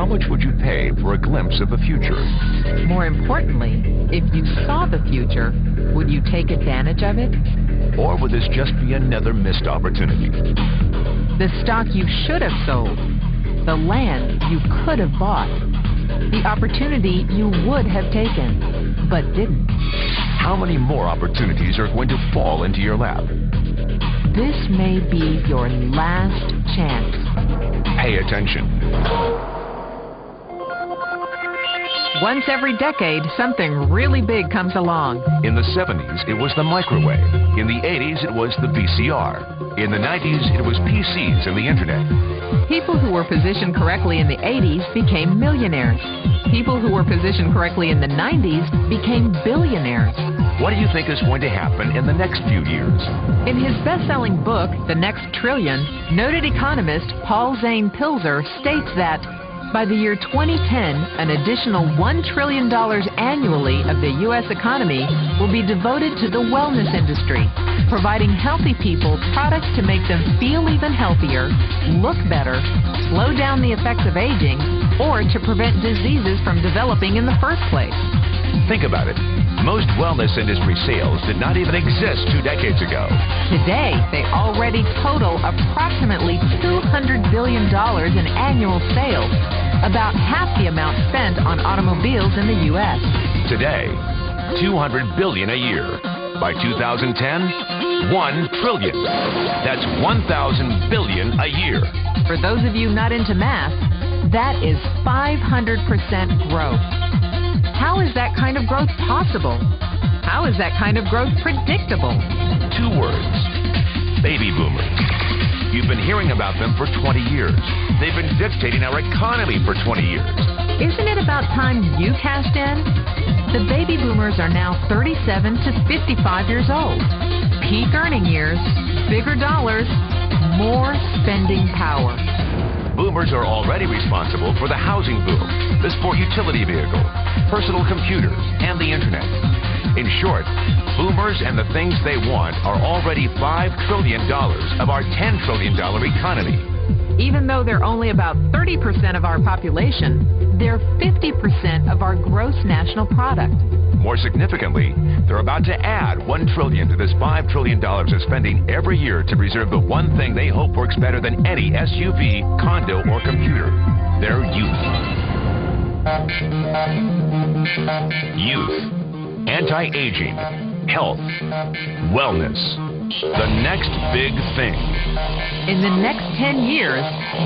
how much would you pay for a glimpse of the future? More importantly, if you saw the future, would you take advantage of it? Or would this just be another missed opportunity? The stock you should have sold, the land you could have bought, the opportunity you would have taken, but didn't. How many more opportunities are going to fall into your lap? This may be your last chance. Pay attention. Once every decade, something really big comes along. In the 70s, it was the microwave. In the 80s, it was the VCR. In the 90s, it was PCs and the internet. People who were positioned correctly in the 80s became millionaires. People who were positioned correctly in the 90s became billionaires. What do you think is going to happen in the next few years? In his best-selling book, The Next Trillion, noted economist Paul Zane Pilzer states that by the year 2010, an additional $1 trillion annually of the U.S. economy will be devoted to the wellness industry, providing healthy people products to make them feel even healthier, look better, slow down the effects of aging, or to prevent diseases from developing in the first place. Think about it. Most wellness industry sales did not even exist 2 decades ago. Today, they already total approximately $200 billion in annual sales, about half the amount spent on automobiles in the U.S. Today, $200 billion a year. By 2010, $1 trillion. That's 1,000 billion a year. For those of you not into math, that is 500% growth. How is that kind of growth possible? How is that kind of growth predictable? 2 words. Baby boomers. You've been hearing about them for 20 years. They've been dictating our economy for 20 years. Isn't it about time you cashed in? The baby boomers are now 37 to 55 years old. Peak earning years, bigger dollars, more spending power. Boomers are already responsible for the housing boom, the sport utility vehicle, personal computers, and the internet. In short, boomers and the things they want are already $5 trillion of our $10 trillion economy. Even though they're only about 30% of our population, they're 50% of our gross national product. More significantly, they're about to add $1 trillion to this $5 trillion of spending every year to preserve the one thing they hope works better than any SUV, condo, or computer: their youth. Youth, anti-aging, health, wellness. The next big thing. In the next 10 years,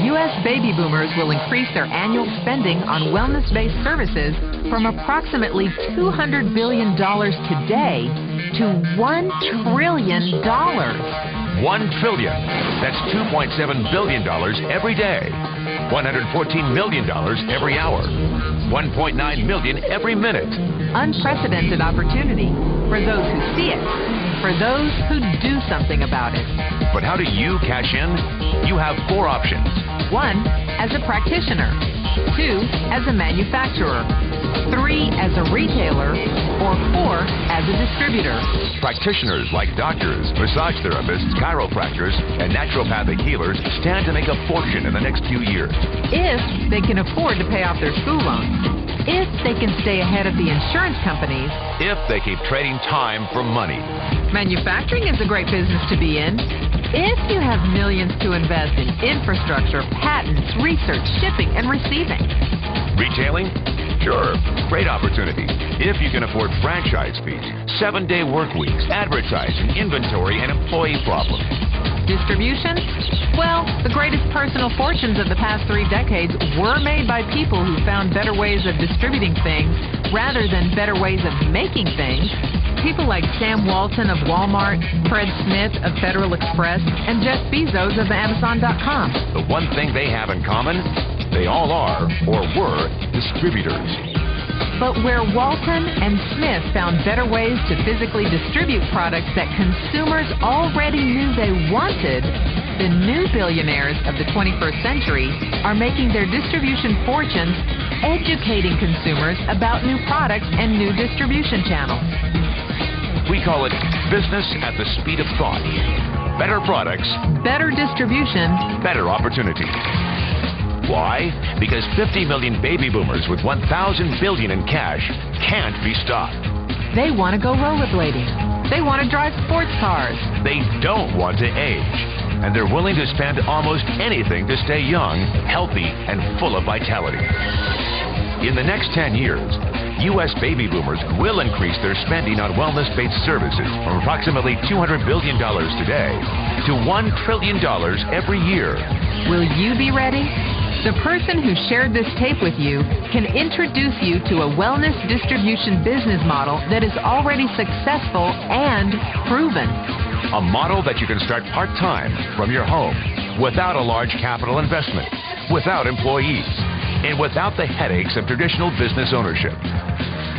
U.S. baby boomers will increase their annual spending on wellness-based services from approximately $200 billion today to $1 trillion. 1 trillion. That's $2.7 billion every day. $114 million every hour. 1.9 million every minute. Unprecedented opportunity for those who see it, for those who do something about it. But how do you cash in? You have 4 options. 1, as a practitioner. 2, as a manufacturer. 3, as a retailer. Or 4, as a distributor. Practitioners like doctors, massage therapists, chiropractors, and naturopathic healers stand to make a fortune in the next few years. If they can afford to pay off their school loans. If they can stay ahead of the insurance companies. If they keep trading time for money. Manufacturing is a great business to be in. If you have millions to invest in infrastructure, patents, research, shipping, and receiving. Retailing? Sure, great opportunity. If you can afford franchise fees, 7-day work weeks, advertising, inventory, and employee problems. Distribution? Well, the greatest personal fortunes of the past 3 decades were made by people who found better ways of distributing things rather than better ways of making things. People like Sam Walton of Walmart, Fred Smith of Federal Express, and Jeff Bezos of Amazon.com. The one thing they have in common, they all are, or were, distributors. But where Walton and Smith found better ways to physically distribute products that consumers already knew they wanted, the new billionaires of the 21st century are making their distribution fortunes educating consumers about new products and new distribution channels. We call it business at the speed of thought. Better products, better distribution, better opportunity. Why? Because 50 million baby boomers with $1,000 billion in cash can't be stopped. They want to go rollerblading. They want to drive sports cars. They don't want to age. And they're willing to spend almost anything to stay young, healthy, and full of vitality. In the next 10 years, U.S. baby boomers will increase their spending on wellness-based services from approximately $200 billion today to $1 trillion every year. Will you be ready? The person who shared this tape with you can introduce you to a wellness distribution business model that is already successful and proven. A model that you can start part-time from your home without a large capital investment, without employees, and without the headaches of traditional business ownership.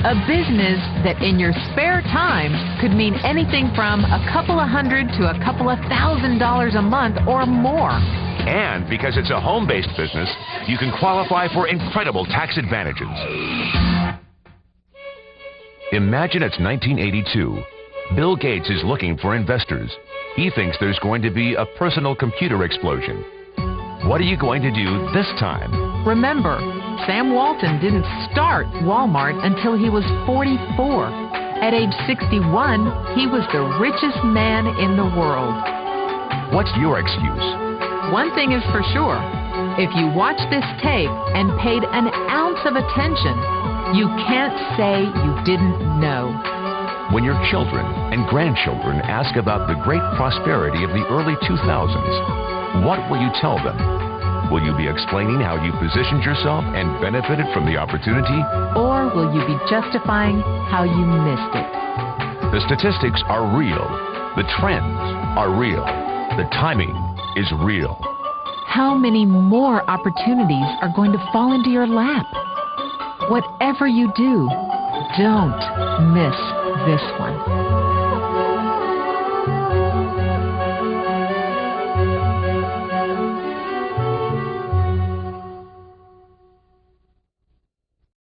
A business that in your spare time could mean anything from a couple of hundred to a couple of $1,000s a month or more. And because it's a home-based business, you can qualify for incredible tax advantages. Imagine it's 1982. Bill Gates is looking for investors. He thinks there's going to be a personal computer explosion. What are you going to do this time? Remember, Sam Walton didn't start Walmart until he was 44. At age 61, he was the richest man in the world. What's your excuse? One thing is for sure. If you watch this tape and paid an ounce of attention, you can't say you didn't know. When your children and grandchildren ask about the great prosperity of the early 2000s, what will you tell them? Will you be explaining how you positioned yourself and benefited from the opportunity? Or will you be justifying how you missed it? The statistics are real. The trends are real. The timing is real. How many more opportunities are going to fall into your lap? Whatever you do, don't miss this one.